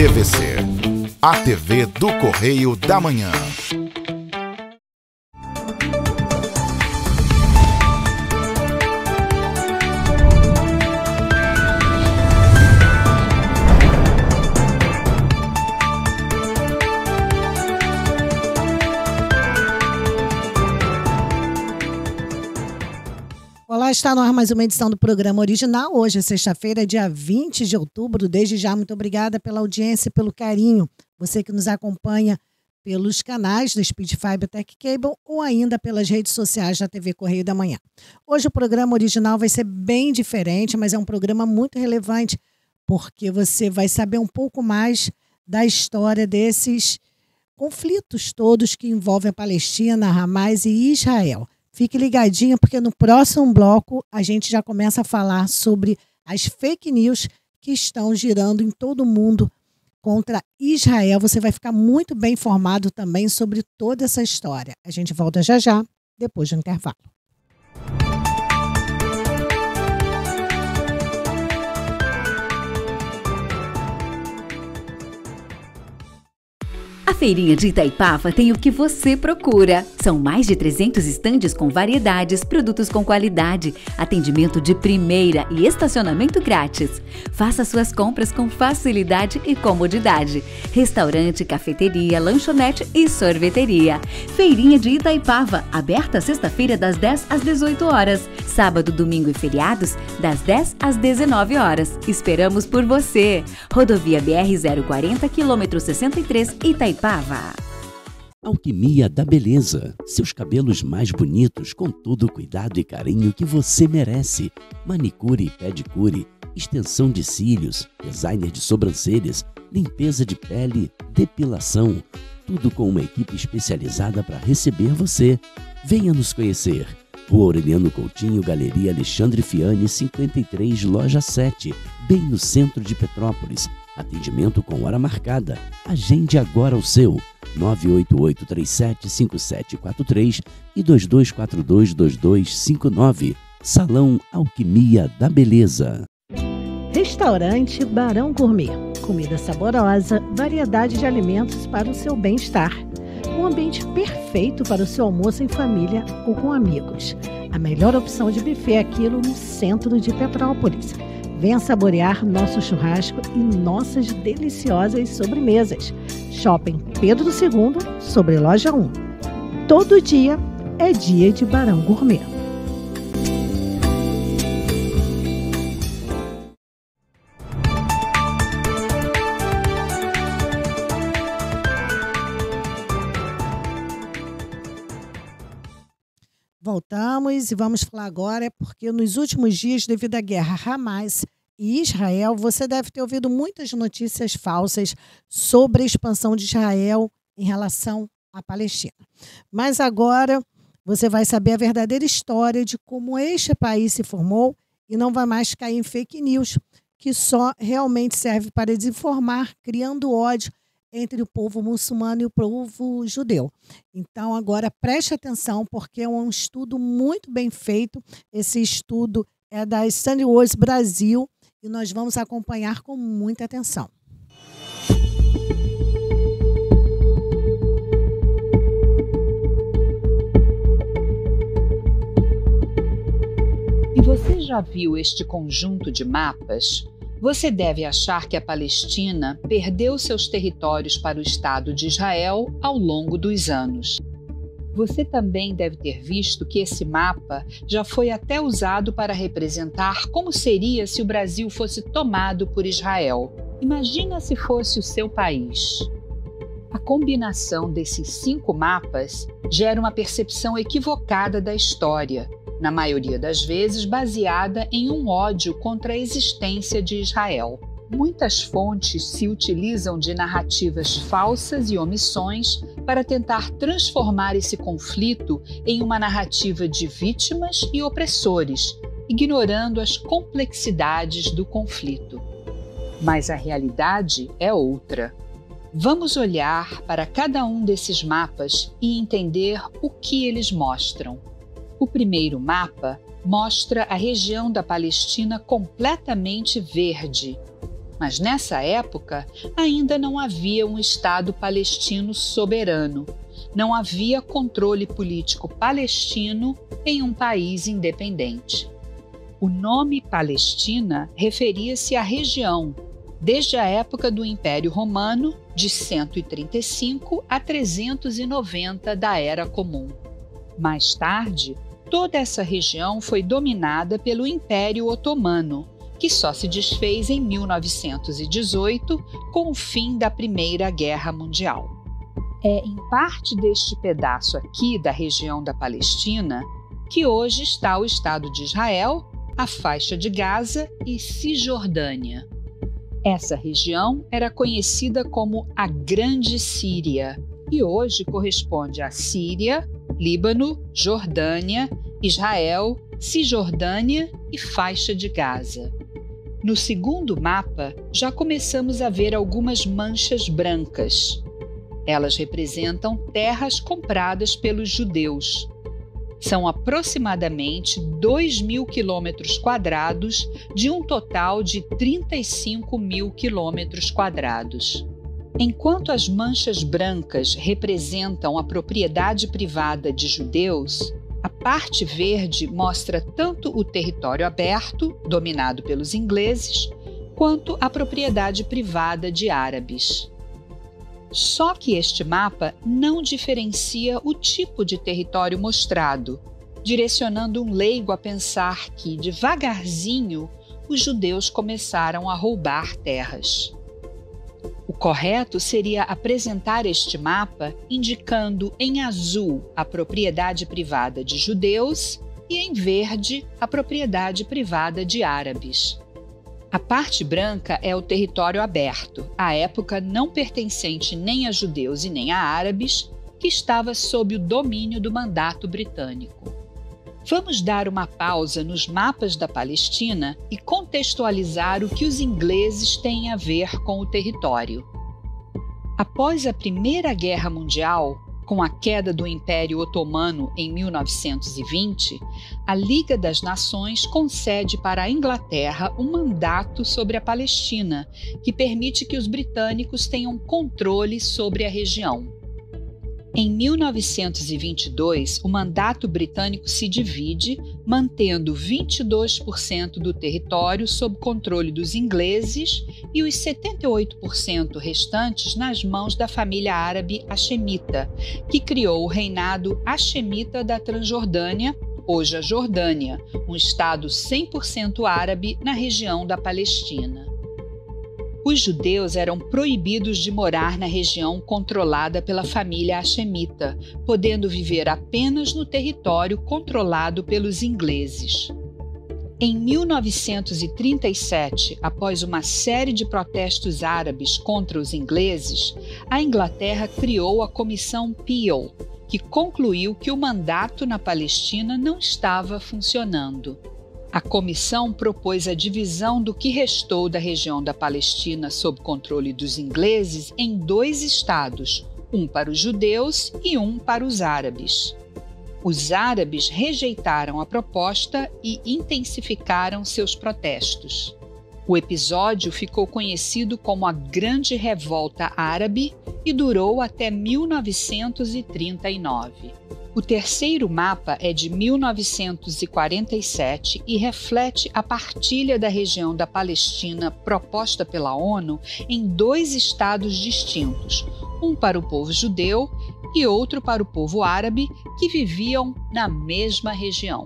TVC, a TV do Correio da Manhã. Olá, está no ar mais uma edição do programa original. Hoje é sexta-feira, dia 20 de outubro. Desde já, muito obrigada pela audiência e pelo carinho. Você que nos acompanha pelos canais do Speed Fiber Tech Cable ou ainda pelas redes sociais da TV Correio da Manhã. Hoje o programa original vai ser bem diferente, mas é um programa muito relevante, porque você vai saber um pouco mais da história desses conflitos todos que envolvem a Palestina, Hamas e Israel. Fique ligadinho, porque no próximo bloco a gente já começa a falar sobre as fake news que estão girando em todo o mundo contra Israel. Você vai ficar muito bem informado também sobre toda essa história. A gente volta já já, depois do intervalo. A Feirinha de Itaipava tem o que você procura. São mais de 300 estandes com variedades, produtos com qualidade, atendimento de primeira e estacionamento grátis. Faça suas compras com facilidade e comodidade. Restaurante, cafeteria, lanchonete e sorveteria. Feirinha de Itaipava, aberta sexta-feira das 10 às 18 horas. Sábado, domingo e feriados, das 10 às 19 horas. Esperamos por você. Rodovia BR-040, quilômetro 63, Itaipava. Alquimia da Beleza. Seus cabelos mais bonitos com todo o cuidado e carinho que você merece. Manicure e pedicure, extensão de cílios, designer de sobrancelhas, limpeza de pele, depilação. Tudo com uma equipe especializada para receber você. Venha nos conhecer. Rua Aureliano Coutinho, Galeria Alexandre Fiani, 53, Loja 7, bem no centro de Petrópolis. Atendimento com hora marcada. Agende agora o seu 988375743 e 22422259. Salão Alquimia da Beleza. Restaurante Barão Gourmet. Comida saborosa, variedade de alimentos para o seu bem-estar. Um ambiente perfeito para o seu almoço em família ou com amigos. A melhor opção de buffet é aquilo no centro de Petrópolis. Venha saborear nosso churrasco e nossas deliciosas sobremesas. Shopping Pedro II, sobre Loja 1. Todo dia é dia de Barão Gourmet. Voltamos e vamos falar agora, porque nos últimos dias, devido à guerra Hamas e Israel, você deve ter ouvido muitas notícias falsas sobre a expansão de Israel em relação à Palestina. Mas agora você vai saber a verdadeira história de como este país se formou e não vai mais cair em fake news, que só realmente serve para desinformar, criando ódio entre o povo muçulmano e o povo judeu. Então, agora preste atenção, porque é um estudo muito bem feito. Esse estudo é da Stanley Wars Brasil e nós vamos acompanhar com muita atenção. E você já viu este conjunto de mapas? Você deve achar que a Palestina perdeu seus territórios para o Estado de Israel ao longo dos anos. Você também deve ter visto que esse mapa já foi até usado para representar como seria se o Brasil fosse tomado por Israel. Imagina se fosse o seu país. A combinação desses 5 mapas gera uma percepção equivocada da história, na maioria das vezes baseada em um ódio contra a existência de Israel. Muitas fontes se utilizam de narrativas falsas e omissões para tentar transformar esse conflito em uma narrativa de vítimas e opressores, ignorando as complexidades do conflito. Mas a realidade é outra. Vamos olhar para cada um desses mapas e entender o que eles mostram. O primeiro mapa mostra a região da Palestina completamente verde. Mas nessa época ainda não havia um Estado palestino soberano, não havia controle político palestino em um país independente. O nome Palestina referia-se à região, desde a época do Império Romano, de 135 a 390 da Era Comum. Mais tarde, toda essa região foi dominada pelo Império Otomano, que só se desfez em 1918 com o fim da Primeira Guerra Mundial. É em parte deste pedaço aqui da região da Palestina que hoje está o Estado de Israel, a faixa de Gaza e Cisjordânia. Essa região era conhecida como a Grande Síria e hoje corresponde a Síria, Líbano, Jordânia, Israel, Cisjordânia e faixa de Gaza. No segundo mapa, já começamos a ver algumas manchas brancas. Elas representam terras compradas pelos judeus. São aproximadamente 2.000 quilômetros quadrados de um total de 35.000 quilômetros quadrados. Enquanto as manchas brancas representam a propriedade privada de judeus, a parte verde mostra tanto o território aberto, dominado pelos ingleses, quanto a propriedade privada de árabes. Só que este mapa não diferencia o tipo de território mostrado, direcionando um leigo a pensar que, devagarzinho, os judeus começaram a roubar terras. O correto seria apresentar este mapa indicando em azul a propriedade privada de judeus e em verde a propriedade privada de árabes. A parte branca é o território aberto, à época não pertencente nem a judeus e nem a árabes, que estava sob o domínio do mandato britânico. Vamos dar uma pausa nos mapas da Palestina e contextualizar o que os ingleses têm a ver com o território. Após a Primeira Guerra Mundial, com a queda do Império Otomano em 1920, a Liga das Nações concede para a Inglaterra um mandato sobre a Palestina, que permite que os britânicos tenham controle sobre a região. Em 1922, o mandato britânico se divide, mantendo 22% do território sob controle dos ingleses e os 78% restantes nas mãos da família árabe hashemita, que criou o reinado hashemita da Transjordânia, hoje a Jordânia, um estado 100% árabe na região da Palestina. Os judeus eram proibidos de morar na região controlada pela família hashemita, podendo viver apenas no território controlado pelos ingleses. Em 1937, após uma série de protestos árabes contra os ingleses, a Inglaterra criou a Comissão Peel, que concluiu que o mandato na Palestina não estava funcionando. A comissão propôs a divisão do que restou da região da Palestina sob controle dos ingleses em 2 estados, um para os judeus e um para os árabes. Os árabes rejeitaram a proposta e intensificaram seus protestos. O episódio ficou conhecido como a Grande Revolta Árabe e durou até 1939. O terceiro mapa é de 1947 e reflete a partilha da região da Palestina proposta pela ONU em 2 estados distintos, um para o povo judeu e outro para o povo árabe, que viviam na mesma região.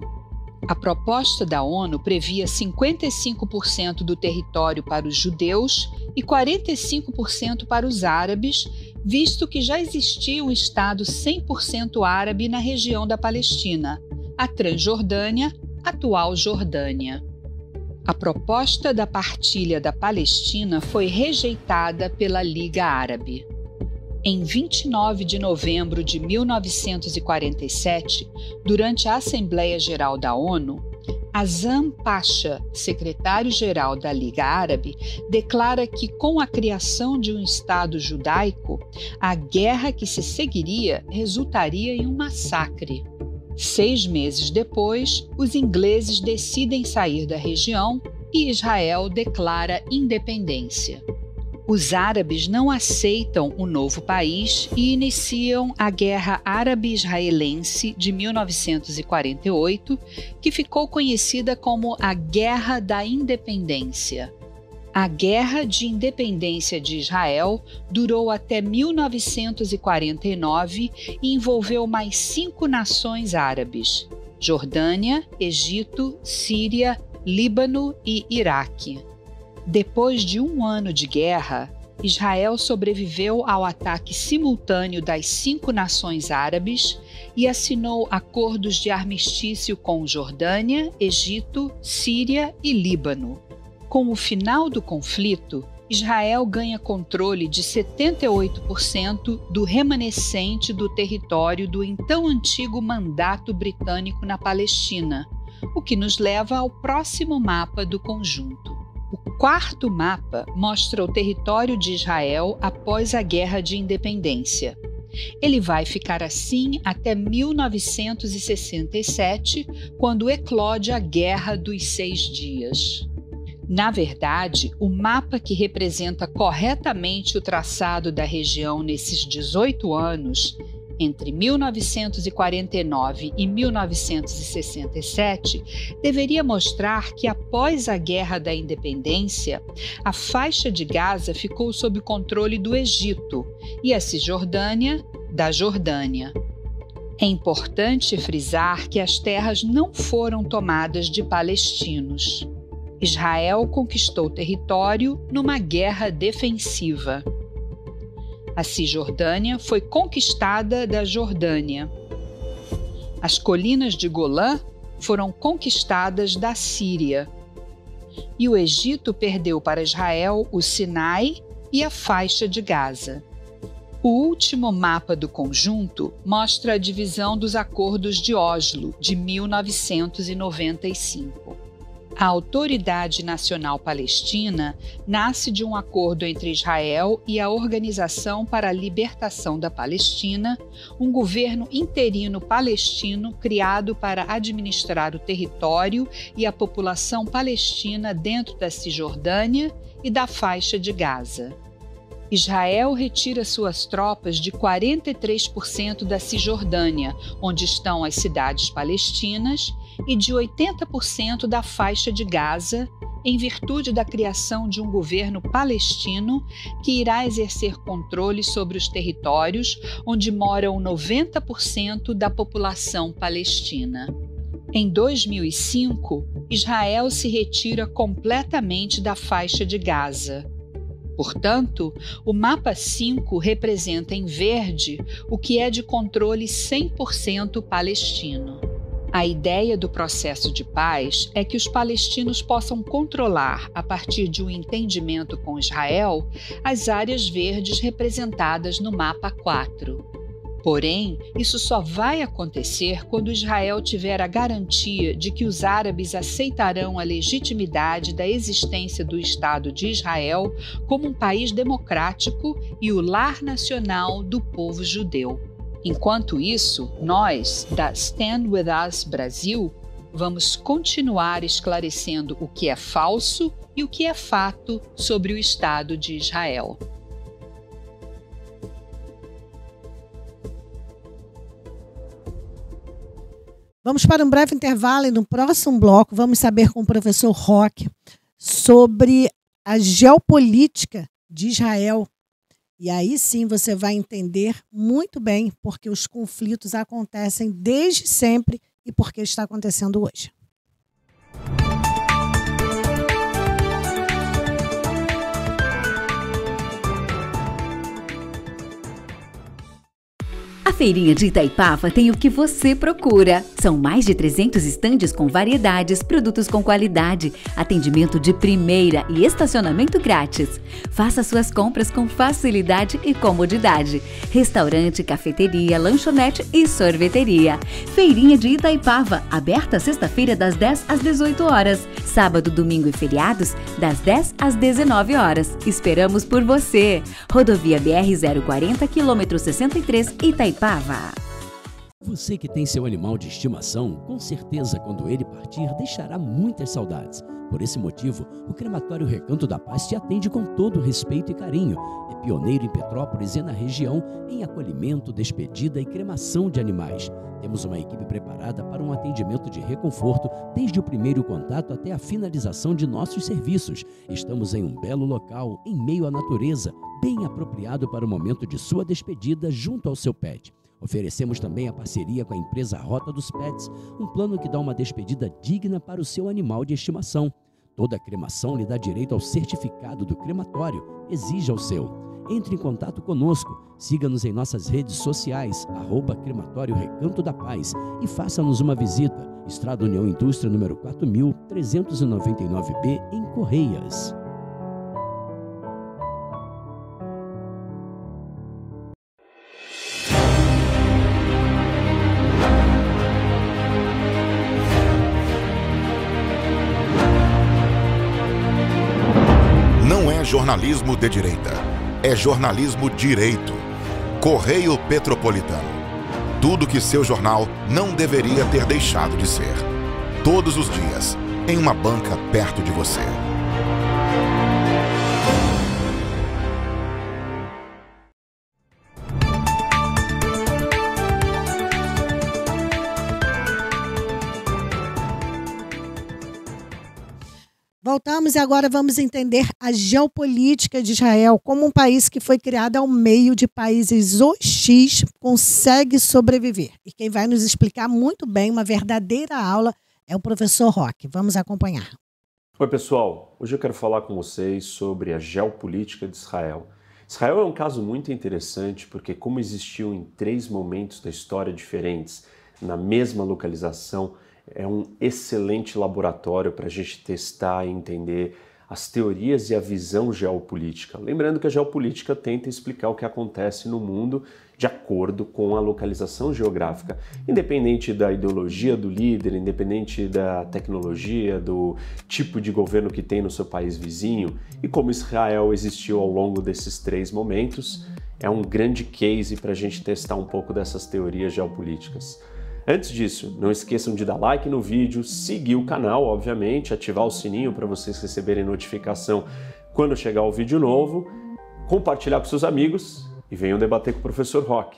A proposta da ONU previa 55% do território para os judeus e 45% para os árabes, visto que já existia um Estado 100% árabe na região da Palestina, a Transjordânia, atual Jordânia. A proposta da partilha da Palestina foi rejeitada pela Liga Árabe. Em 29 de novembro de 1947, durante a Assembleia Geral da ONU, Azam Pasha, secretário-geral da Liga Árabe, declara que, com a criação de um Estado judaico, a guerra que se seguiria resultaria em um massacre. 6 meses depois, os ingleses decidem sair da região e Israel declara independência. Os árabes não aceitam o novo país e iniciam a Guerra Árabe-Israelense de 1948, que ficou conhecida como a Guerra da Independência. A Guerra de Independência de Israel durou até 1949 e envolveu mais 5 nações árabes: Jordânia, Egito, Síria, Líbano e Iraque. Depois de 1 ano de guerra, Israel sobreviveu ao ataque simultâneo das 5 nações árabes e assinou acordos de armistício com Jordânia, Egito, Síria e Líbano. Com o final do conflito, Israel ganha controle de 78% do remanescente do território do então antigo mandato britânico na Palestina, o que nos leva ao próximo mapa do conjunto. O 4º mapa mostra o território de Israel após a Guerra de Independência. Ele vai ficar assim até 1967, quando eclode a Guerra dos 6 Dias. Na verdade, o mapa que representa corretamente o traçado da região nesses 18 anos, entre 1949 e 1967, deveria mostrar que após a Guerra da Independência, a faixa de Gaza ficou sob controle do Egito e a Cisjordânia da Jordânia. É importante frisar que as terras não foram tomadas de palestinos. Israel conquistou o território numa guerra defensiva. A Cisjordânia foi conquistada da Jordânia. As colinas de Golã foram conquistadas da Síria. E o Egito perdeu para Israel o Sinai e a faixa de Gaza. O último mapa do conjunto mostra a divisão dos Acordos de Oslo, de 1995. A Autoridade Nacional Palestina nasce de um acordo entre Israel e a Organização para a Libertação da Palestina, um governo interino palestino criado para administrar o território e a população palestina dentro da Cisjordânia e da faixa de Gaza. Israel retira suas tropas de 43% da Cisjordânia, onde estão as cidades palestinas, e de 80% da faixa de Gaza, em virtude da criação de um governo palestino que irá exercer controle sobre os territórios onde moram 90% da população palestina. Em 2005, Israel se retira completamente da faixa de Gaza. Portanto, o mapa 5 representa em verde o que é de controle 100% palestino. A ideia do processo de paz é que os palestinos possam controlar, a partir de um entendimento com Israel, as áreas verdes representadas no mapa 4. Porém, isso só vai acontecer quando Israel tiver a garantia de que os árabes aceitarão a legitimidade da existência do Estado de Israel como um país democrático e o lar nacional do povo judeu. Enquanto isso, nós, da Stand With Us Brasil, vamos continuar esclarecendo o que é falso e o que é fato sobre o Estado de Israel. Vamos para um breve intervalo e no próximo bloco vamos saber com o professor Roque sobre a geopolítica de Israel. E aí sim você vai entender muito bem porque os conflitos acontecem desde sempre e porque está acontecendo hoje. A Feirinha de Itaipava tem o que você procura. São mais de 300 estandes com variedades, produtos com qualidade, atendimento de primeira e estacionamento grátis. Faça suas compras com facilidade e comodidade. Restaurante, cafeteria, lanchonete e sorveteria. Feirinha de Itaipava, aberta sexta-feira das 10 às 18 horas. Sábado, domingo e feriados, das 10 às 19 horas. Esperamos por você. Rodovia BR-040, quilômetro 63, Itaipava. Você que tem seu animal de estimação, com certeza quando ele partir deixará muitas saudades. Por esse motivo, o Crematório Recanto da Paz te atende com todo respeito e carinho. É pioneiro em Petrópolis e na região em acolhimento, despedida e cremação de animais. Temos uma equipe preparada para um atendimento de reconforto desde o primeiro contato até a finalização de nossos serviços. Estamos em um belo local, em meio à natureza, bem apropriado para o momento de sua despedida junto ao seu pet. Oferecemos também a parceria com a empresa Rota dos Pets, um plano que dá uma despedida digna para o seu animal de estimação. Toda cremação lhe dá direito ao certificado do crematório. Exija o seu. Entre em contato conosco, siga-nos em nossas redes sociais, @Crematório Recanto da Paz e faça-nos uma visita. Estrada União Indústria, número 4399B, em Correias. Não é jornalismo de direita, é jornalismo direito. Correio Petropolitano. Tudo que seu jornal não deveria ter deixado de ser. Todos os dias, em uma banca perto de você. Voltamos e agora vamos entender a geopolítica de Israel, como um país que foi criado ao meio de países hostis consegue sobreviver. E quem vai nos explicar muito bem uma verdadeira aula é o professor Roque. Vamos acompanhar. Oi pessoal, hoje eu quero falar com vocês sobre a geopolítica de Israel. Israel é um caso muito interessante porque, como existiu em 3 momentos da história diferentes, na mesma localização, é um excelente laboratório para a gente testar e entender as teorias e a visão geopolítica. Lembrando que a geopolítica tenta explicar o que acontece no mundo de acordo com a localização geográfica, independente da ideologia do líder, independente da tecnologia, do tipo de governo que tem no seu país vizinho. E como Israel existiu ao longo desses 3 momentos, é um grande case para a gente testar um pouco dessas teorias geopolíticas. Antes disso, não esqueçam de dar like no vídeo, seguir o canal, obviamente, ativar o sininho para vocês receberem notificação quando chegar o vídeo novo, compartilhar com seus amigos e venham debater com o professor Roque.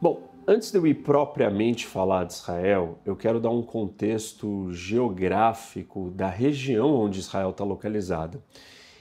Bom, antes de eu ir propriamente falar de Israel, eu quero dar um contexto geográfico da região onde Israel está localizada.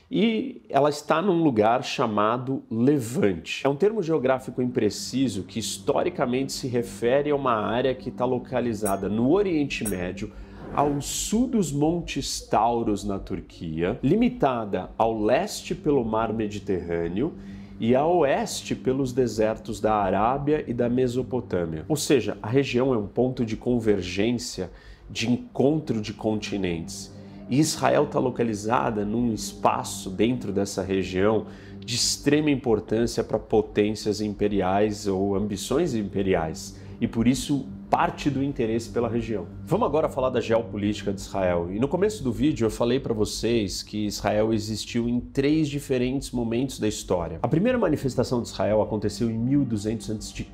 E ela está num lugar chamado Levante. É um termo geográfico impreciso que historicamente se refere a uma área que está localizada no Oriente Médio, ao sul dos Montes Tauros na Turquia, limitada ao leste pelo Mar Mediterrâneo e a oeste pelos desertos da Arábia e da Mesopotâmia. Ou seja, a região é um ponto de convergência, de encontro de continentes. E Israel está localizada num espaço dentro dessa região de extrema importância para potências imperiais ou ambições imperiais. E por isso parte do interesse pela região. Vamos agora falar da geopolítica de Israel. E no começo do vídeo eu falei para vocês que Israel existiu em 3 diferentes momentos da história. A primeira manifestação de Israel aconteceu em 1200 a.C.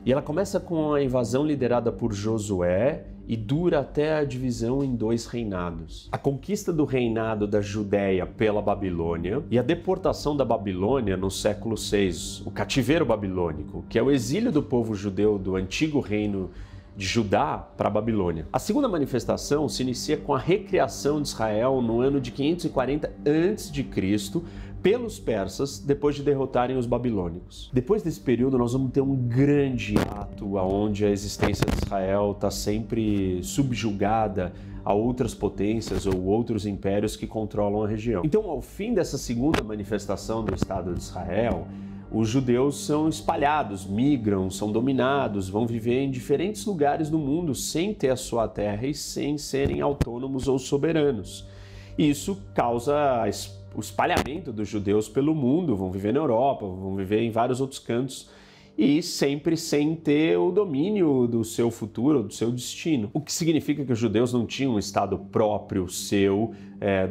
e ela começa com a invasão liderada por Josué e dura até a divisão em 2 reinados. A conquista do reinado da Judéia pela Babilônia e a deportação da Babilônia no século VI, o cativeiro babilônico, que é o exílio do povo judeu do antigo reino de Judá para a Babilônia. A segunda manifestação se inicia com a recriação de Israel no ano de 540 a.C., pelos persas, depois de derrotarem os babilônicos. Depois desse período, nós vamos ter um grande ato onde a existência de Israel está sempre subjugada a outras potências ou outros impérios que controlam a região. Então, ao fim dessa segunda manifestação do Estado de Israel, os judeus são espalhados, migram, são dominados, vão viver em diferentes lugares do mundo sem ter a sua terra e sem serem autônomos ou soberanos. Isso causa o espalhamento dos judeus pelo mundo, vão viver na Europa, vão viver em vários outros cantos. e sempre sem ter o domínio do seu futuro, do seu destino. O que significa que os judeus não tinham um Estado próprio seu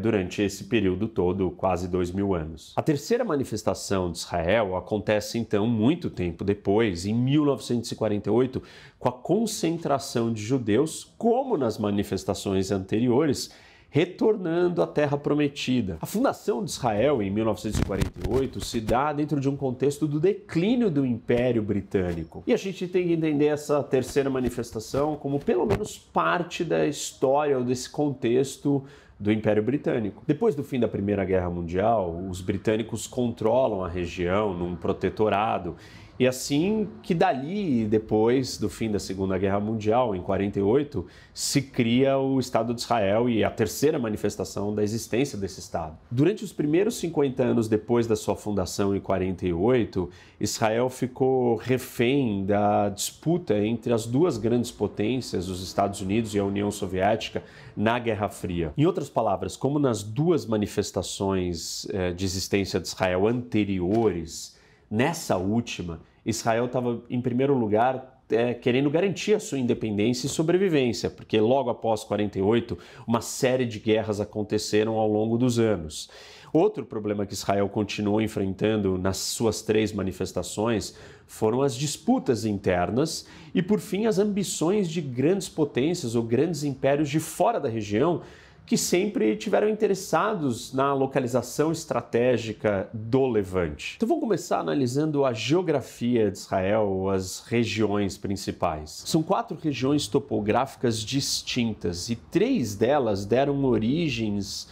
durante esse período todo, quase 2000 anos. A terceira manifestação de Israel acontece então muito tempo depois, em 1948, com a concentração de judeus, como nas manifestações anteriores, retornando à Terra Prometida. A fundação de Israel, em 1948, se dá dentro de um contexto do declínio do Império Britânico. E a gente tem que entender essa terceira manifestação como pelo menos parte da história ou desse contexto do Império Britânico. Depois do fim da Primeira Guerra Mundial, os britânicos controlam a região num protetorado. E assim que dali, depois do fim da Segunda Guerra Mundial, em 48, se cria o Estado de Israel e a terceira manifestação da existência desse Estado. Durante os primeiros 50 anos depois da sua fundação, em 48, Israel ficou refém da disputa entre as duas grandes potências, os Estados Unidos e a União Soviética, na Guerra Fria. Em outras palavras, como nas duas manifestações de existência de Israel anteriores, nessa última, Israel estava, em primeiro lugar, querendo garantir a sua independência e sobrevivência, porque logo após 48, uma série de guerras aconteceram ao longo dos anos. Outro problema que Israel continuou enfrentando nas suas três manifestações foram as disputas internas e, por fim, as ambições de grandes potências ou grandes impérios de fora da região que sempre tiveram interessados na localização estratégica do Levante. Então vamos começar analisando a geografia de Israel, as regiões principais. São 4 regiões topográficas distintas e 3 delas deram origens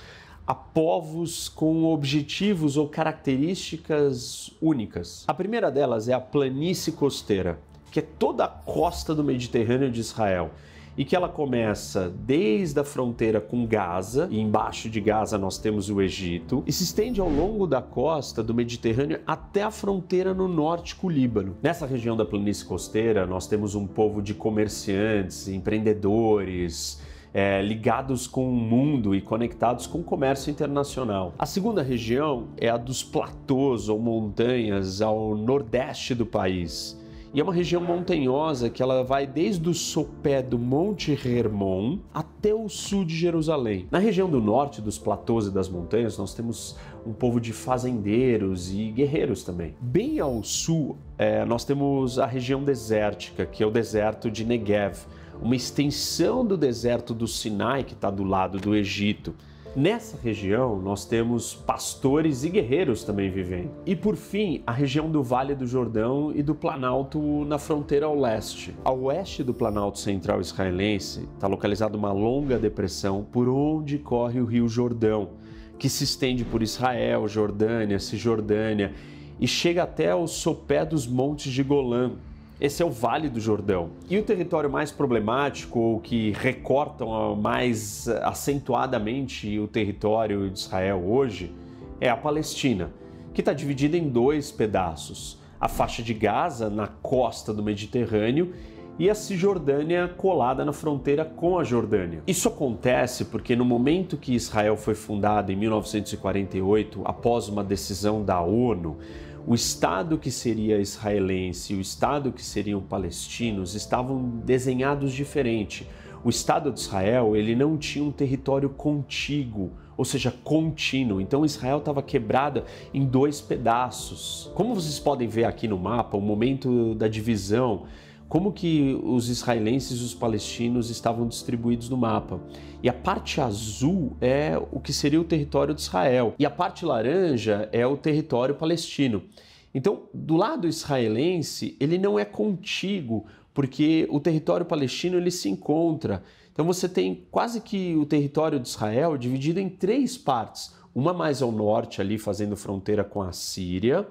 a povos com objetivos ou características únicas. A primeira delas é a planície costeira, que é toda a costa do Mediterrâneo de Israel, e que ela começa desde a fronteira com Gaza, e embaixo de Gaza nós temos o Egito, e se estende ao longo da costa do Mediterrâneo até a fronteira no norte com o Líbano. Nessa região da planície costeira nós temos um povo de comerciantes, empreendedores, ligados com o mundo e conectados com o comércio internacional. A segunda região é a dos platôs ou montanhas ao nordeste do país. E é uma região montanhosa que ela vai desde o sopé do Monte Hermon até o sul de Jerusalém. Na região do norte dos platôs e das montanhas, nós temos um povo de fazendeiros e guerreiros também. Bem ao sul, nós temos a região desértica, que é o deserto de Negev, uma extensão do deserto do Sinai, que está do lado do Egito. Nessa região, nós temos pastores e guerreiros também vivendo. E, por fim, a região do Vale do Jordão e do Planalto na fronteira ao leste. Ao oeste do Planalto Central israelense está localizada uma longa depressão por onde corre o rio Jordão, que se estende por Israel, Jordânia, Cisjordânia e chega até o sopé dos montes de Golã. Esse é o Vale do Jordão. E o território mais problemático, ou que recortam mais acentuadamente o território de Israel hoje, é a Palestina, que está dividida em 2 pedaços. A faixa de Gaza, na costa do Mediterrâneo, e a Cisjordânia colada na fronteira com a Jordânia. Isso acontece porque no momento que Israel foi fundado, em 1948, após uma decisão da ONU, o Estado que seria israelense e o Estado que seriam palestinos estavam desenhados diferente. O Estado de Israel, ele não tinha um território contíguo, ou seja, contínuo. Então Israel estava quebrada em 2 pedaços. Como vocês podem ver aqui no mapa, o momento da divisão, como que os israelenses e os palestinos estavam distribuídos no mapa. E a parte azul é o que seria o território de Israel. E a parte laranja é o território palestino. Então, do lado israelense, ele não é contíguo, porque o território palestino ele se encontra. Então você tem quase que o território de Israel dividido em 3 partes. Uma mais ao norte, ali fazendo fronteira com a Síria,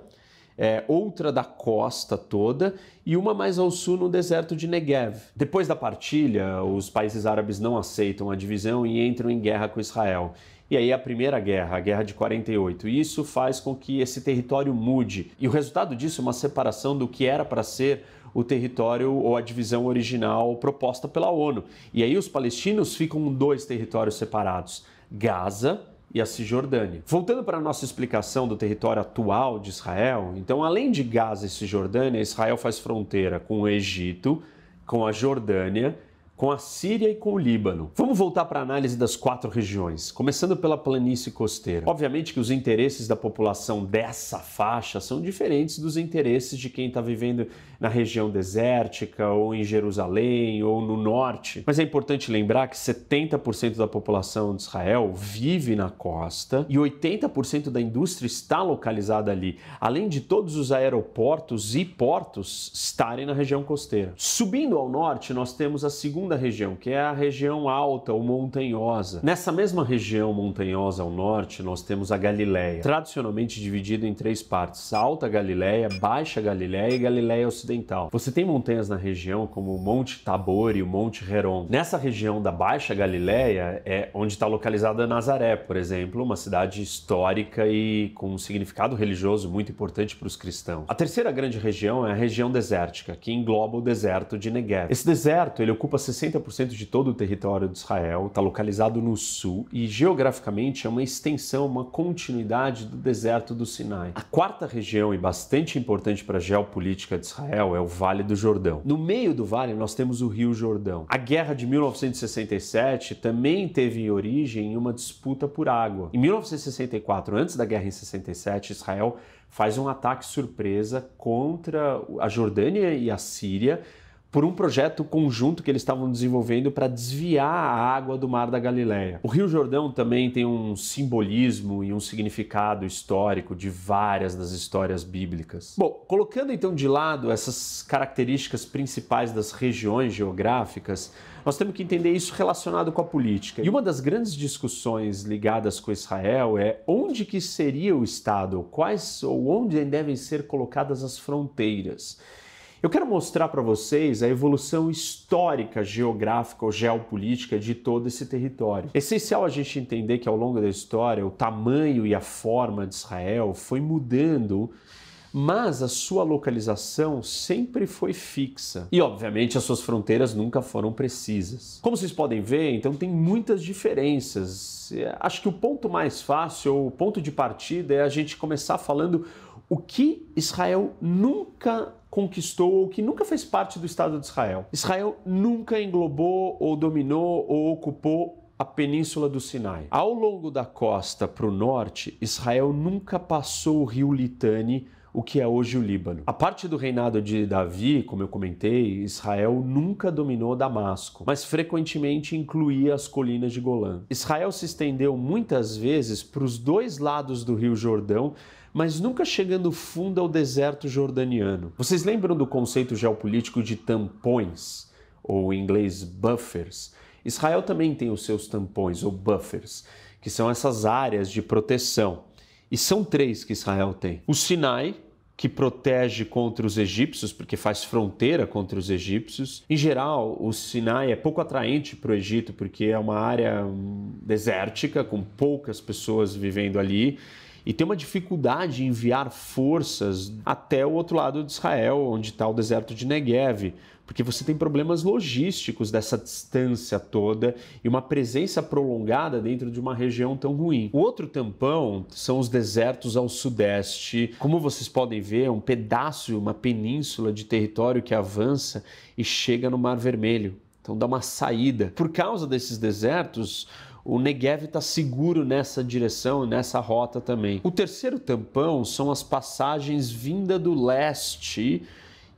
outra da costa toda e uma mais ao sul no deserto de Negev. Depois da partilha, os países árabes não aceitam a divisão e entram em guerra com Israel. E aí a primeira guerra, a guerra de 48. E isso faz com que esse território mude. E o resultado disso é uma separação do que era para ser o território ou a divisão original proposta pela ONU. E aí os palestinos ficam com 2 territórios separados. Gaza, e a Cisjordânia. Voltando para a nossa explicação do território atual de Israel, então além de Gaza e Cisjordânia, Israel faz fronteira com o Egito, com a Jordânia, com a Síria e com o Líbano. Vamos voltar para a análise das 4 regiões, começando pela planície costeira. Obviamente que os interesses da população dessa faixa são diferentes dos interesses de quem está vivendo na região desértica, ou em Jerusalém, ou no norte. Mas é importante lembrar que 70% da população de Israel vive na costa e 80% da indústria está localizada ali, além de todos os aeroportos e portos estarem na região costeira. Subindo ao norte, nós temos a segunda região, que é a região alta ou montanhosa. Nessa mesma região montanhosa ao norte, nós temos a Galileia, tradicionalmente dividida em 3 partes: Alta Galileia, Baixa Galileia e Galileia Ocidental. Você tem montanhas na região como o Monte Tabor e o Monte Hermon. Nessa região da Baixa Galileia é onde está localizada Nazaré, por exemplo, uma cidade histórica e com um significado religioso muito importante para os cristãos. A terceira grande região é a região desértica, que engloba o deserto de Negev. Esse deserto ele ocupa 60% de todo o território de Israel, está localizado no sul e geograficamente é uma extensão, uma continuidade do deserto do Sinai. A quarta região e bastante importante para a geopolítica de Israel é o Vale do Jordão. No meio do vale nós temos o Rio Jordão. A guerra de 1967 também teve origem em uma disputa por água. Em 1964, antes da guerra em 67, Israel faz um ataque surpresa contra a Jordânia e a Síria por um projeto conjunto que eles estavam desenvolvendo para desviar a água do Mar da Galileia. O Rio Jordão também tem um simbolismo e um significado histórico de várias das histórias bíblicas. Bom, colocando então de lado essas características principais das regiões geográficas, nós temos que entender isso relacionado com a política. E uma das grandes discussões ligadas com Israel é onde que seria o Estado, quais ou onde devem ser colocadas as fronteiras. Eu quero mostrar para vocês a evolução histórica, geográfica ou geopolítica de todo esse território. É essencial a gente entender que ao longo da história o tamanho e a forma de Israel foi mudando, mas a sua localização sempre foi fixa. E, obviamente, as suas fronteiras nunca foram precisas. Como vocês podem ver, então tem muitas diferenças. Acho que o ponto mais fácil, ou o ponto de partida, é a gente começar falando o que Israel nunca conquistou ou que nunca fez parte do Estado de Israel. Israel nunca englobou ou dominou ou ocupou a Península do Sinai. Ao longo da costa para o norte, Israel nunca passou o rio Litani, o que é hoje o Líbano. A parte do reinado de Davi, como eu comentei, Israel nunca dominou Damasco, mas frequentemente incluía as colinas de Golã. Israel se estendeu muitas vezes para os 2 lados do rio Jordão, mas nunca chegando fundo ao deserto jordaniano. Vocês lembram do conceito geopolítico de tampões, ou em inglês buffers? Israel também tem os seus tampões, ou buffers, que são essas áreas de proteção. E são 3 que Israel tem. O Sinai, que protege contra os egípcios, porque faz fronteira contra os egípcios. Em geral, o Sinai é pouco atraente para o Egito, porque é uma área desértica, com poucas pessoas vivendo ali, e tem uma dificuldade em enviar forças até o outro lado de Israel, onde está o deserto de Negev, porque você tem problemas logísticos dessa distância toda e uma presença prolongada dentro de uma região tão ruim. O outro tampão são os desertos ao sudeste. Como vocês podem ver, é um pedaço, uma península de território que avança e chega no Mar Vermelho. Então dá uma saída. Por causa desses desertos, o Negev está seguro nessa direção, nessa rota também. O terceiro tampão são as passagens vinda do leste,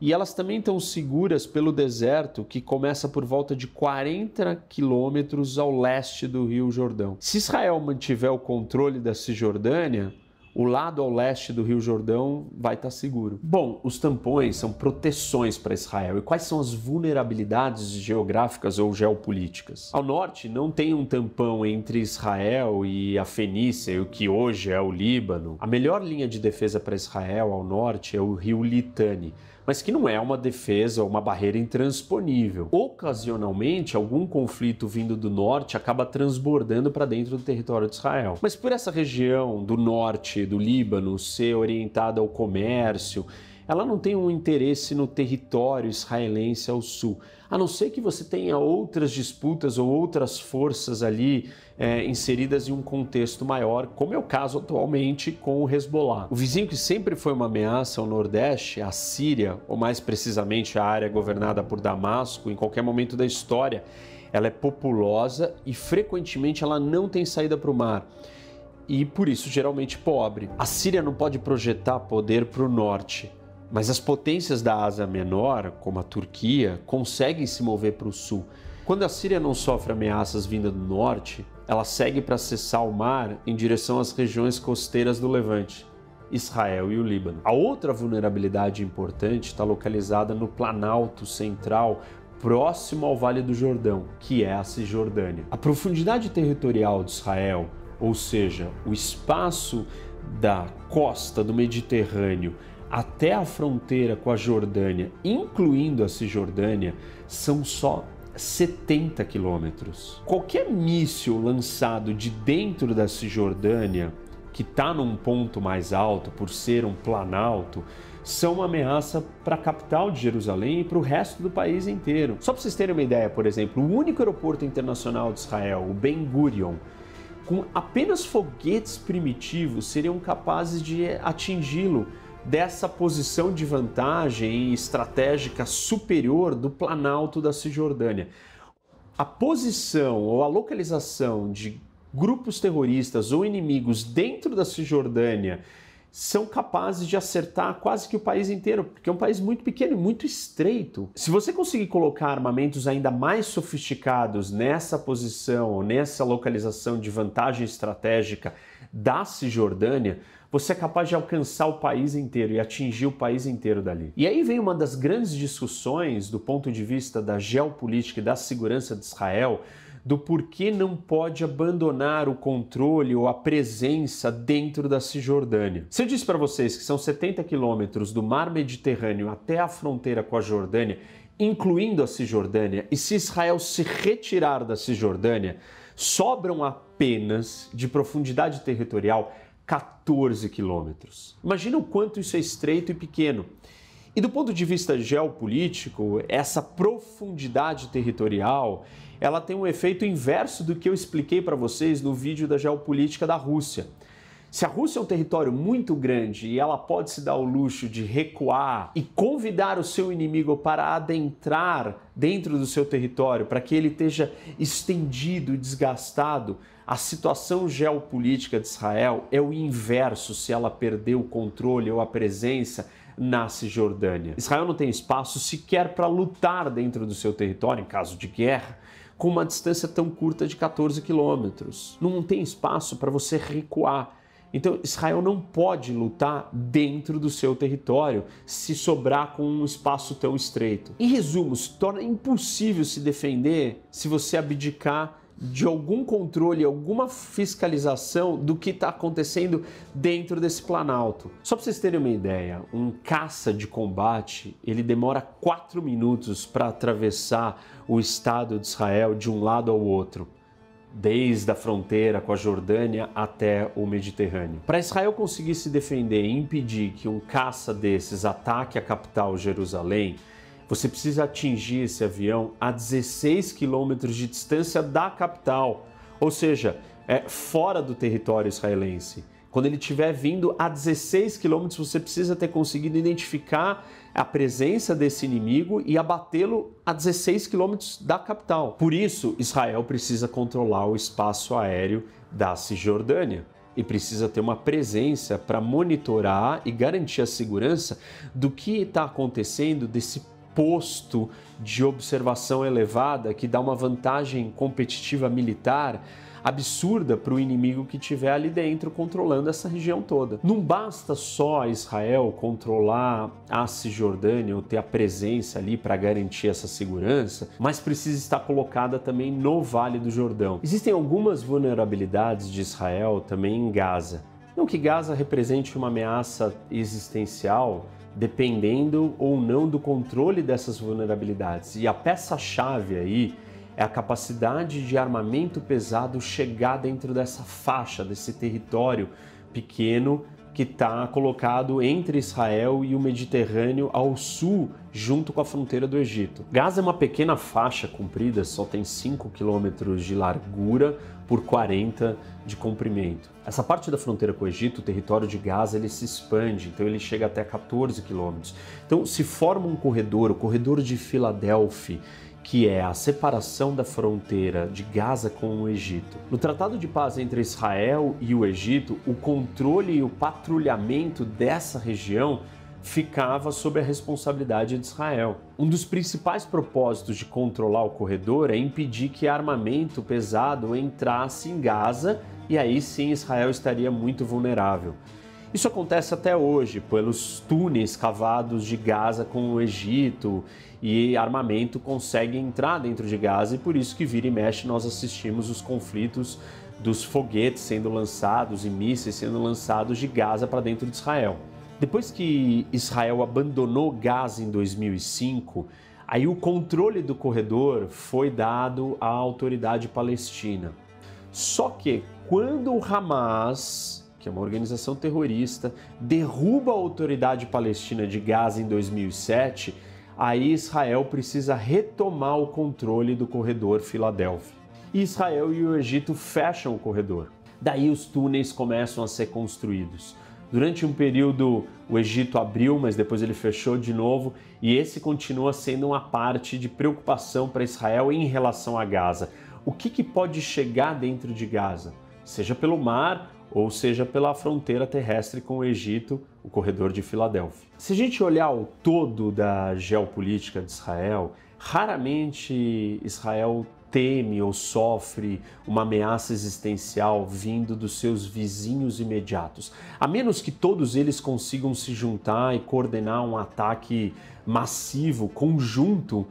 e elas também estão seguras pelo deserto, que começa por volta de 40 quilômetros ao leste do Rio Jordão. Se Israel mantiver o controle da Cisjordânia, o lado ao leste do Rio Jordão vai estar seguro. Bom, os tampões são proteções para Israel. E quais são as vulnerabilidades geográficas ou geopolíticas? Ao norte, não tem um tampão entre Israel e a Fenícia, o que hoje é o Líbano. A melhor linha de defesa para Israel ao norte é o rio Litani, mas que não é uma defesa ou uma barreira intransponível. Ocasionalmente, algum conflito vindo do norte acaba transbordando para dentro do território de Israel. Mas por essa região do norte do Líbano ser orientada ao comércio ela não tem um interesse no território israelense ao sul, a não ser que você tenha outras disputas ou outras forças ali inseridas em um contexto maior, como é o caso atualmente com o Hezbollah. O vizinho que sempre foi uma ameaça ao Nordeste, a Síria, ou mais precisamente a área governada por Damasco, em qualquer momento da história, ela é populosa e frequentemente ela não tem saída para o mar. E por isso geralmente pobre. A Síria não pode projetar poder para o norte, mas as potências da Ásia Menor, como a Turquia, conseguem se mover para o sul. Quando a Síria não sofre ameaças vindas do norte, ela segue para acessar o mar em direção às regiões costeiras do Levante, Israel e o Líbano. A outra vulnerabilidade importante está localizada no Planalto Central, próximo ao Vale do Jordão, que é a Cisjordânia. A profundidade territorial de Israel, ou seja, o espaço da costa do Mediterrâneo até a fronteira com a Jordânia, incluindo a Cisjordânia, são só 70 quilômetros. Qualquer míssil lançado de dentro da Cisjordânia, que está num ponto mais alto por ser um planalto, são uma ameaça para a capital de Jerusalém e para o resto do país inteiro. Só para vocês terem uma ideia, por exemplo, o único aeroporto internacional de Israel, o Ben Gurion, com apenas foguetes primitivos seriam capazes de atingi-lo dessa posição de vantagem estratégica superior do Planalto da Cisjordânia. A posição ou a localização de grupos terroristas ou inimigos dentro da Cisjordânia são capazes de acertar quase que o país inteiro, porque é um país muito pequeno e muito estreito. Se você conseguir colocar armamentos ainda mais sofisticados nessa posição ou nessa localização de vantagem estratégica da Cisjordânia, você é capaz de alcançar o país inteiro e atingir o país inteiro dali. E aí vem uma das grandes discussões do ponto de vista da geopolítica e da segurança de Israel, do porquê não pode abandonar o controle ou a presença dentro da Cisjordânia. Se eu disse para vocês que são 70 quilômetros do mar Mediterrâneo até a fronteira com a Jordânia, incluindo a Cisjordânia, e se Israel se retirar da Cisjordânia, sobram apenas, de profundidade territorial, 14 quilômetros. Imagina o quanto isso é estreito e pequeno. E do ponto de vista geopolítico, essa profundidade territorial, ela tem um efeito inverso do que eu expliquei para vocês no vídeo da geopolítica da Rússia. Se a Rússia é um território muito grande e ela pode se dar o luxo de recuar e convidar o seu inimigo para adentrar dentro do seu território, para que ele esteja estendido e desgastado, a situação geopolítica de Israel é o inverso se ela perder o controle ou a presença na Cisjordânia. Israel não tem espaço sequer para lutar dentro do seu território em caso de guerra, com uma distância tão curta de 14 quilômetros. Não tem espaço para você recuar. Então, Israel não pode lutar dentro do seu território se sobrar com um espaço tão estreito. Em resumo, se torna impossível se defender se você abdicar de algum controle, alguma fiscalização do que está acontecendo dentro desse planalto. Só para vocês terem uma ideia, um caça de combate, ele demora 4 minutos para atravessar o Estado de Israel de um lado ao outro, desde a fronteira com a Jordânia até o Mediterrâneo. Para Israel conseguir se defender e impedir que um caça desses ataque a capital Jerusalém, você precisa atingir esse avião a 16 quilômetros de distância da capital, ou seja, fora do território israelense. Quando ele estiver vindo a 16 quilômetros, você precisa ter conseguido identificar a presença desse inimigo e abatê-lo a 16 quilômetros da capital. Por isso, Israel precisa controlar o espaço aéreo da Cisjordânia e precisa ter uma presença para monitorar e garantir a segurança do que está acontecendo desse posto de observação elevada que dá uma vantagem competitiva militar absurda para o inimigo que estiver ali dentro controlando essa região toda. Não basta só Israel controlar a Cisjordânia ou ter a presença ali para garantir essa segurança, mas precisa estar colocada também no Vale do Jordão. Existem algumas vulnerabilidades de Israel também em Gaza. Não que Gaza represente uma ameaça existencial, dependendo ou não do controle dessas vulnerabilidades. E a peça-chave aí é a capacidade de armamento pesado chegar dentro dessa faixa, desse território pequeno que está colocado entre Israel e o Mediterrâneo ao sul, junto com a fronteira do Egito. Gaza é uma pequena faixa comprida, só tem 5 quilômetros de largura por 40 de comprimento. Essa parte da fronteira com o Egito, o território de Gaza, ele se expande, então ele chega até 14 quilômetros. Então se forma um corredor, o corredor de Filadélfia, que é a separação da fronteira de Gaza com o Egito. No Tratado de Paz entre Israel e o Egito, o controle e o patrulhamento dessa região ficava sob a responsabilidade de Israel. Um dos principais propósitos de controlar o corredor é impedir que armamento pesado entrasse em Gaza, e aí sim Israel estaria muito vulnerável. Isso acontece até hoje, pelos túneis cavados de Gaza com o Egito, e armamento consegue entrar dentro de Gaza, e por isso que vira e mexe nós assistimos os conflitos dos foguetes sendo lançados e mísseis sendo lançados de Gaza para dentro de Israel. Depois que Israel abandonou Gaza em 2005, aí o controle do corredor foi dado à autoridade palestina. Só que quando o Hamas, que é uma organização terrorista, derruba a autoridade palestina de Gaza em 2007, aí Israel precisa retomar o controle do corredor Filadélfia. E Israel e o Egito fecham o corredor. Daí os túneis começam a ser construídos. Durante um período o Egito abriu, mas depois ele fechou de novo, e esse continua sendo uma parte de preocupação para Israel em relação a Gaza. O que pode chegar dentro de Gaza? Seja pelo mar ou seja pela fronteira terrestre com o Egito, o corredor de Filadélfia. Se a gente olhar o todo da geopolítica de Israel, raramente Israel teme ou sofre uma ameaça existencial vindo dos seus vizinhos imediatos, a menos que todos eles consigam se juntar e coordenar um ataque massivo, conjunto,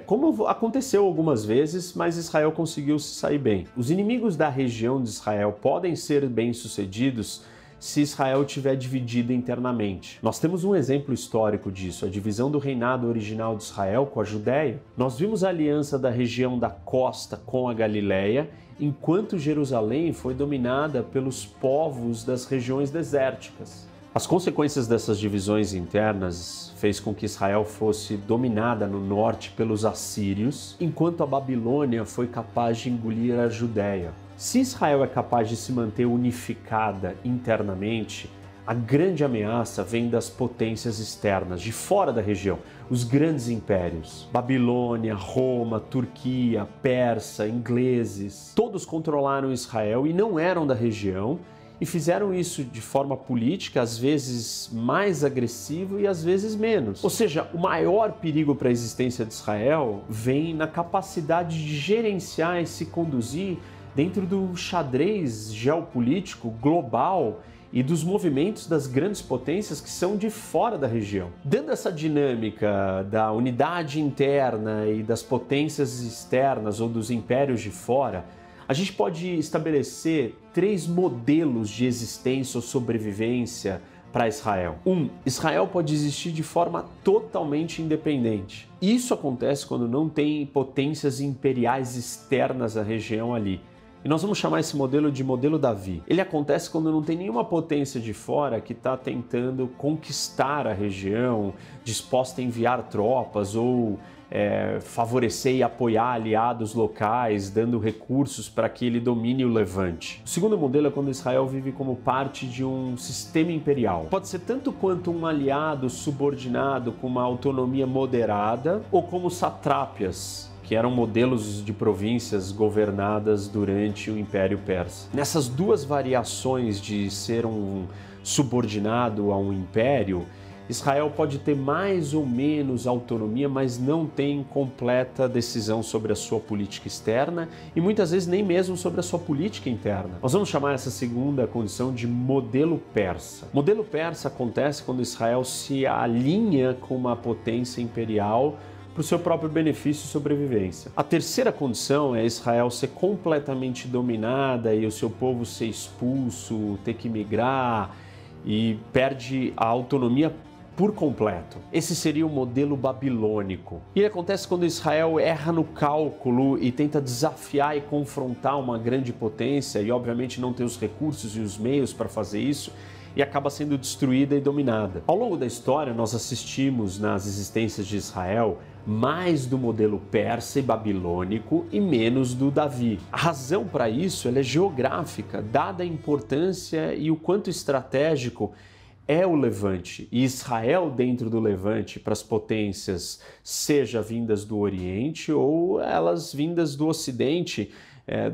como aconteceu algumas vezes, mas Israel conseguiu se sair bem. Os inimigos da região de Israel podem ser bem-sucedidos se Israel estiver dividida internamente. Nós temos um exemplo histórico disso, a divisão do reinado original de Israel com a Judéia. Nós vimos a aliança da região da costa com a Galileia, enquanto Jerusalém foi dominada pelos povos das regiões desérticas. As consequências dessas divisões internas fez com que Israel fosse dominada no norte pelos assírios, enquanto a Babilônia foi capaz de engolir a Judéia. Se Israel é capaz de se manter unificada internamente, a grande ameaça vem das potências externas, de fora da região, os grandes impérios. Babilônia, Roma, Turquia, Persa, ingleses, todos controlaram Israel e não eram da região, e fizeram isso de forma política, às vezes mais agressiva e às vezes menos. Ou seja, o maior perigo para a existência de Israel vem na capacidade de gerenciar e se conduzir dentro do xadrez geopolítico global e dos movimentos das grandes potências que são de fora da região. Dando essa dinâmica da unidade interna e das potências externas ou dos impérios de fora, a gente pode estabelecer 3 modelos de existência ou sobrevivência para Israel. Israel pode existir de forma totalmente independente. Isso acontece quando não tem potências imperiais externas à região ali. E nós vamos chamar esse modelo de modelo Davi. Ele acontece quando não tem nenhuma potência de fora que está tentando conquistar a região, disposta a enviar tropas ou favorecer e apoiar aliados locais, dando recursos para que ele domine o Levante. O segundo modelo é quando Israel vive como parte de um sistema imperial. Pode ser tanto quanto um aliado subordinado com uma autonomia moderada ou como satrápias, que eram modelos de províncias governadas durante o Império Persa. Nessas duas variações de ser um subordinado a um império, Israel pode ter mais ou menos autonomia, mas não tem completa decisão sobre a sua política externa e muitas vezes nem mesmo sobre a sua política interna. Nós vamos chamar essa segunda condição de modelo persa. Modelo persa acontece quando Israel se alinha com uma potência imperial para o seu próprio benefício e sobrevivência. A terceira condição é Israel ser completamente dominada e o seu povo ser expulso, ter que migrar e perde a autonomia por completo. Esse seria o modelo babilônico. E ele acontece quando Israel erra no cálculo e tenta desafiar e confrontar uma grande potência e obviamente não tem os recursos e os meios para fazer isso. e acaba sendo destruída e dominada. Ao longo da história, nós assistimos nas existências de Israel mais do modelo persa e babilônico e menos do Davi. A razão para isso ela é geográfica, dada a importância e o quanto estratégico é o Levante, e Israel dentro do Levante para as potências, seja vindas do Oriente ou elas vindas do Ocidente,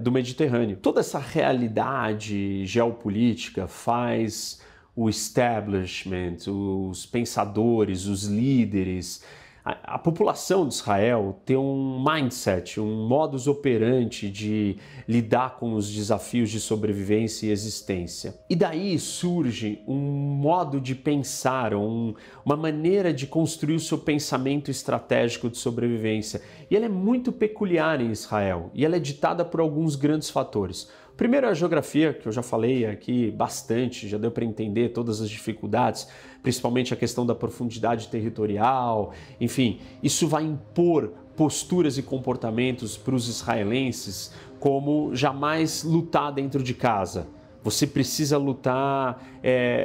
do Mediterrâneo. Toda essa realidade geopolítica faz o establishment, os pensadores, os líderes, a população de Israel ter um mindset, um modus operandi de lidar com os desafios de sobrevivência e existência. E daí surge um modo de pensar, uma maneira de construir o seu pensamento estratégico de sobrevivência. E ela é muito peculiar em Israel, e ela é ditada por alguns grandes fatores. Primeiro, a geografia, que eu já falei aqui bastante, já deu para entender todas as dificuldades, principalmente a questão da profundidade territorial, enfim, isso vai impor posturas e comportamentos para os israelenses como jamais lutar dentro de casa. Você precisa lutar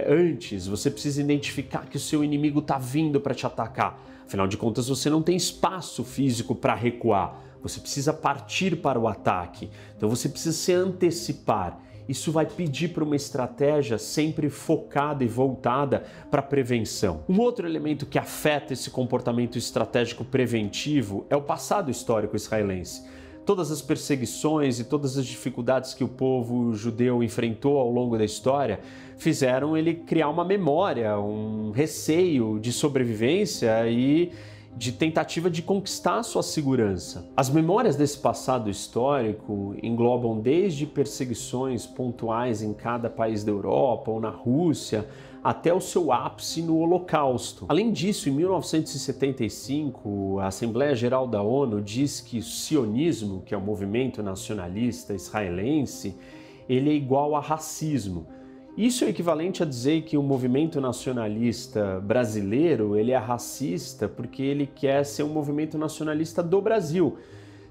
antes, você precisa identificar que o seu inimigo está vindo para te atacar. Afinal de contas, você não tem espaço físico para recuar. Você precisa partir para o ataque, então você precisa se antecipar. Isso vai pedir para uma estratégia sempre focada e voltada para a prevenção. Um outro elemento que afeta esse comportamento estratégico preventivo é o passado histórico israelense. Todas as perseguições e todas as dificuldades que o povo judeu enfrentou ao longo da história fizeram ele criar uma memória, um receio de sobrevivência e de tentativa de conquistar a sua segurança. As memórias desse passado histórico englobam desde perseguições pontuais em cada país da Europa ou na Rússia, até o seu ápice no Holocausto. Além disso, em 1975, a Assembleia Geral da ONU diz que o sionismo, que é o movimento nacionalista israelense, ele é igual a racismo. Isso é equivalente a dizer que o movimento nacionalista brasileiro ele é racista porque ele quer ser um movimento nacionalista do Brasil.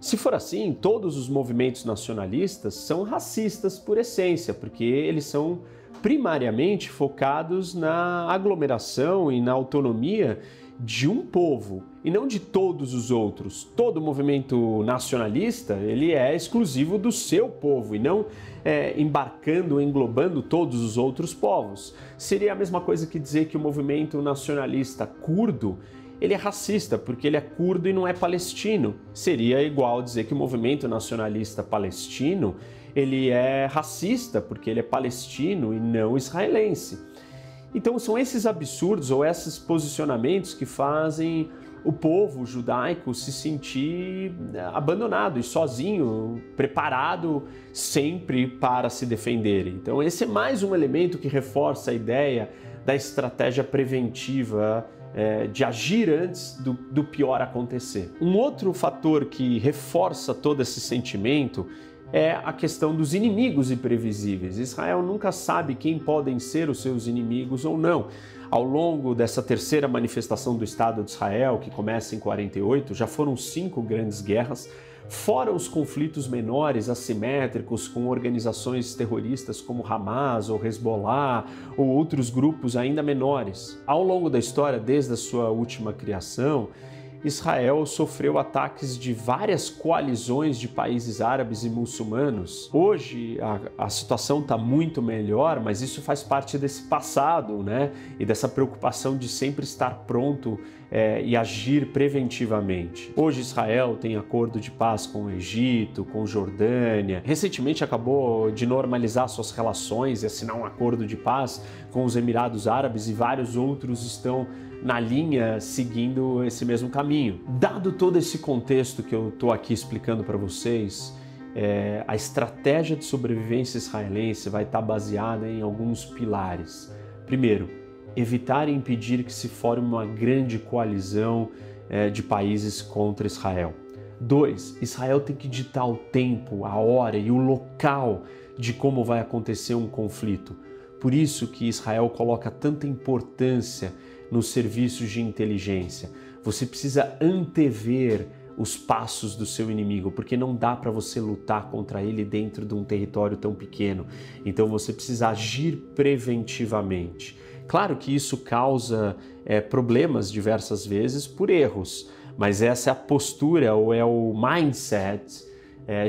Se for assim, todos os movimentos nacionalistas são racistas por essência, porque eles são primariamente focados na aglomeração e na autonomia de um povo e não de todos os outros. Todo movimento nacionalista ele é exclusivo do seu povo e não embarcando, englobando todos os outros povos. Seria a mesma coisa que dizer que o movimento nacionalista curdo ele é racista porque ele é curdo e não é palestino. Seria igual dizer que o movimento nacionalista palestino ele é racista porque ele é palestino e não israelense. Então são esses absurdos ou esses posicionamentos que fazem o povo judaico se sentir abandonado e sozinho, preparado sempre para se defender. Então esse é mais um elemento que reforça a ideia da estratégia preventiva de agir antes do pior acontecer. Um outro fator que reforça todo esse sentimento é a questão dos inimigos imprevisíveis. Israel nunca sabe quem podem ser os seus inimigos ou não. Ao longo dessa terceira manifestação do Estado de Israel, que começa em 48, já foram 5 grandes guerras, fora os conflitos menores, assimétricos, com organizações terroristas como Hamas ou Hezbollah ou outros grupos ainda menores. Ao longo da história, desde a sua última criação, Israel sofreu ataques de várias coalizões de países árabes e muçulmanos. Hoje a situação está muito melhor, mas isso faz parte desse passado, né? E dessa preocupação de sempre estar pronto e agir preventivamente. Hoje Israel tem acordo de paz com o Egito, com Jordânia. Recentemente acabou de normalizar suas relações e assinar um acordo de paz com os Emirados Árabes e vários outros estão na linha seguindo esse mesmo caminho. Dado todo esse contexto que eu estou aqui explicando para vocês, a estratégia de sobrevivência israelense vai estar baseada em alguns pilares. Primeiro, evitar e impedir que se forme uma grande coalizão de países contra Israel. 2. Israel tem que ditar o tempo, a hora e o local de como vai acontecer um conflito. Por isso que Israel coloca tanta importância nos serviços de inteligência. Você precisa antever os passos do seu inimigo, porque não dá para você lutar contra ele dentro de um território tão pequeno. Então você precisa agir preventivamente. Claro que isso causa problemas diversas vezes por erros, mas essa é a postura ou é o mindset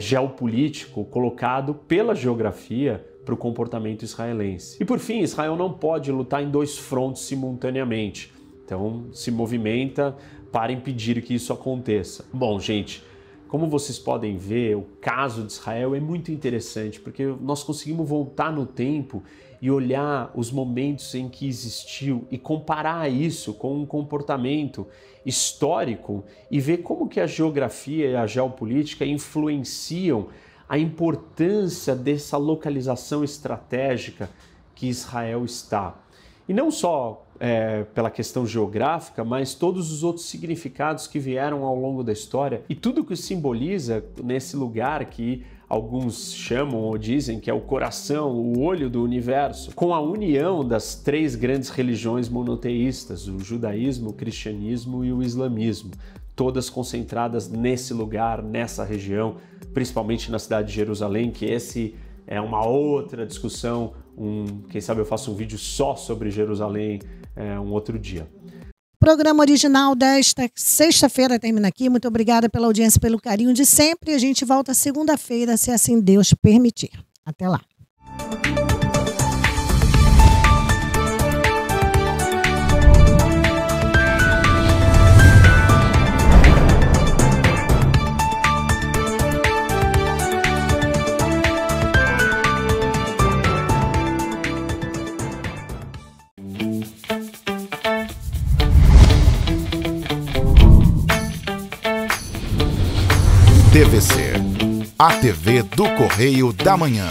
geopolítico colocado pela geografia para o comportamento israelense. E por fim, Israel não pode lutar em 2 frontes simultaneamente. Então se movimenta para impedir que isso aconteça. Bom, gente, como vocês podem ver, o caso de Israel é muito interessante, porque nós conseguimos voltar no tempo e olhar os momentos em que existiu e comparar isso com um comportamento histórico e ver como que a geografia e a geopolítica influenciam a importância dessa localização estratégica que Israel está. E não só pela questão geográfica, mas todos os outros significados que vieram ao longo da história e tudo que simboliza nesse lugar que alguns chamam ou dizem que é o coração, o olho do universo, com a união das 3 grandes religiões monoteístas, o judaísmo, o cristianismo e o islamismo, todas concentradas nesse lugar, nessa região, principalmente na cidade de Jerusalém, que esse é uma outra discussão, quem sabe eu faço um vídeo só sobre Jerusalém um outro dia. O programa original desta sexta-feira termina aqui. Muito obrigada pela audiência, pelo carinho de sempre. A gente volta segunda-feira, se assim Deus permitir. Até lá. TVC, a TV do Correio da Manhã.